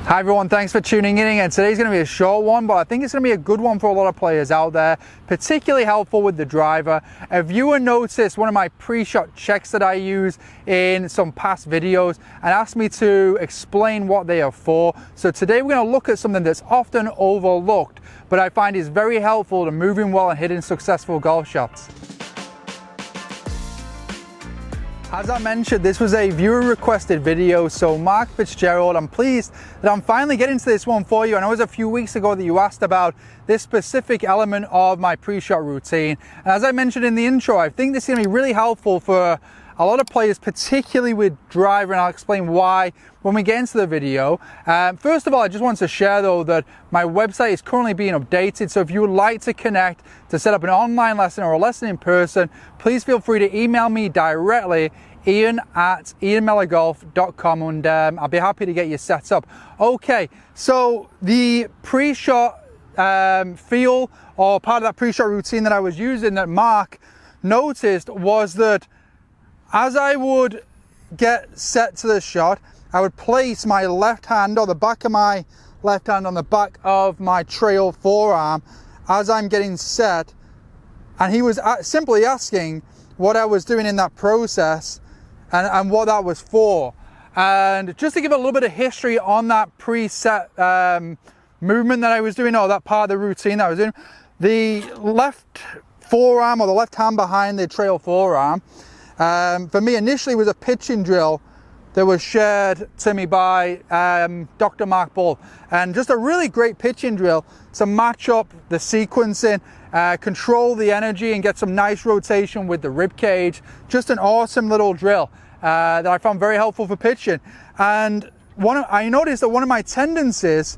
Hi everyone, thanks for tuning in, and today's going to be a short one, but I think it's going to be a good one for a lot of players out there, particularly helpful with the driver. A viewer noticed one of my pre-shot checks that I use in some past videos and asked me to explain what they are for. So today we're going to look at something that's often overlooked, but I find is very helpful to moving well and hitting successful golf shots. As I mentioned, this was a viewer requested video, so Mark Fitzgerald, I'm pleased that I'm finally getting to this one for you. I know it was a few weeks ago that you asked about this specific element of my pre-shot routine. And as I mentioned in the intro, I think this is going to be really helpful for a lot of players, particularly with driver, and I'll explain why when we get into the video. First of all, I just want to share though that my website is currently being updated, so if you would like to connect to set up an online lesson or a lesson in person, please feel free to email me directly, ian@ianmellorgolf.com, and I'll be happy to get you set up. Okay, so the pre-shot feel, or part of that pre-shot routine that I was using that Mark noticed, was that as I would get set to the shot, I would place my left hand, or the back of my left hand, on the back of my trail forearm as I'm getting set, and he was simply asking what I was doing in that process and what that was for. And just to give a little bit of history on that preset movement that I was doing, or that part of the routine that I was doing, the left forearm, or the left hand behind the trail forearm, for me initially was a pitching drill that was shared to me by Dr. Mark Bull, and just a really great pitching drill to match up the sequencing, control the energy, and get some nice rotation with the rib cage. Just an awesome little drill that I found very helpful for pitching. And I noticed that one of my tendencies,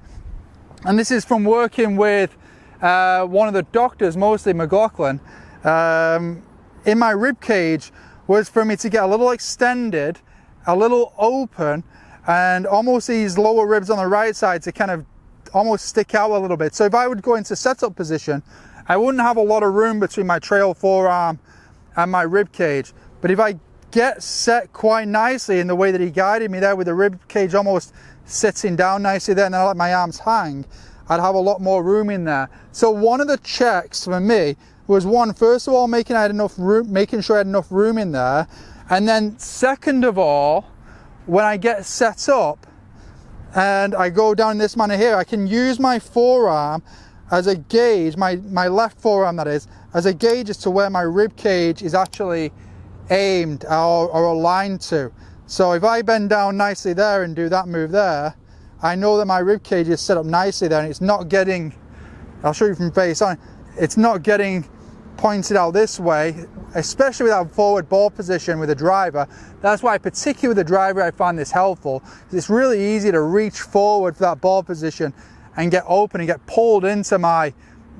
and this is from working with one of the doctors, mostly McLaughlin, in my rib cage, was for me to get a little extended, a little open, and almost these lower ribs on the right side to kind of almost stick out a little bit. So if I would go into setup position, I wouldn't have a lot of room between my trail forearm and my rib cage. But if I get set quite nicely in the way that he guided me there, with the rib cage almost sitting down nicely there, and then I let my arms hang, I'd have a lot more room in there. So one of the checks for me was, one, first of all, making sure I had enough room in there, and then second of all, when I get set up and I go down in this manner here, I can use my forearm as a gauge, my left forearm that is, as a gauge as to where my rib cage is actually aimed or aligned to. So if I bend down nicely there and do that move there, I know that my rib cage is set up nicely there, and it's not getting, I'll show you from face on, it's not getting pointed out this way, especially with that forward ball position with the driver. That's why, particularly with the driver, I find this helpful, because it's really easy to reach forward for that ball position and get open and get pulled into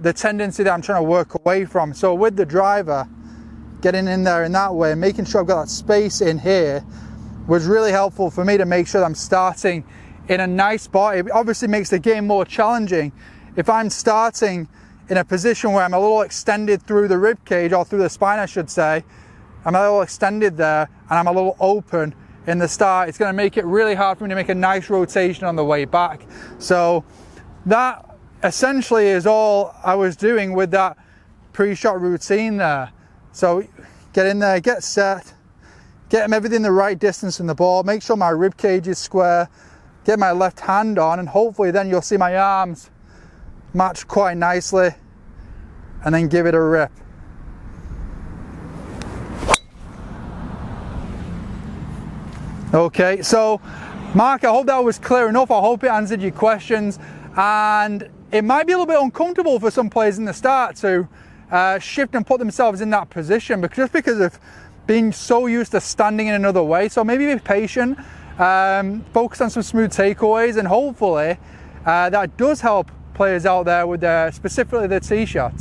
the tendency that I'm trying to work away from. So with the driver, getting in there in that way and making sure I've got that space in here was really helpful for me to make sure that I'm starting in a nice spot. It obviously makes the game more challenging if I'm starting in a position where I'm a little extended through the rib cage, or through the spine I should say. I'm a little extended there and I'm a little open in the start. It's going to make it really hard for me to make a nice rotation on the way back. So that essentially is all I was doing with that pre-shot routine there. So get in there, get set, get everything the right distance from the ball, make sure my rib cage is square, get my left hand on, and hopefully then you'll see my arms match quite nicely, and then give it a rip. Okay, so Mark, I hope that was clear enough. I hope it answered your questions, and it might be a little bit uncomfortable for some players in the start to shift and put themselves in that position, because of being so used to standing in another way. So maybe be patient, focus on some smooth takeaways, and hopefully that does help players out there with specifically the tee shots.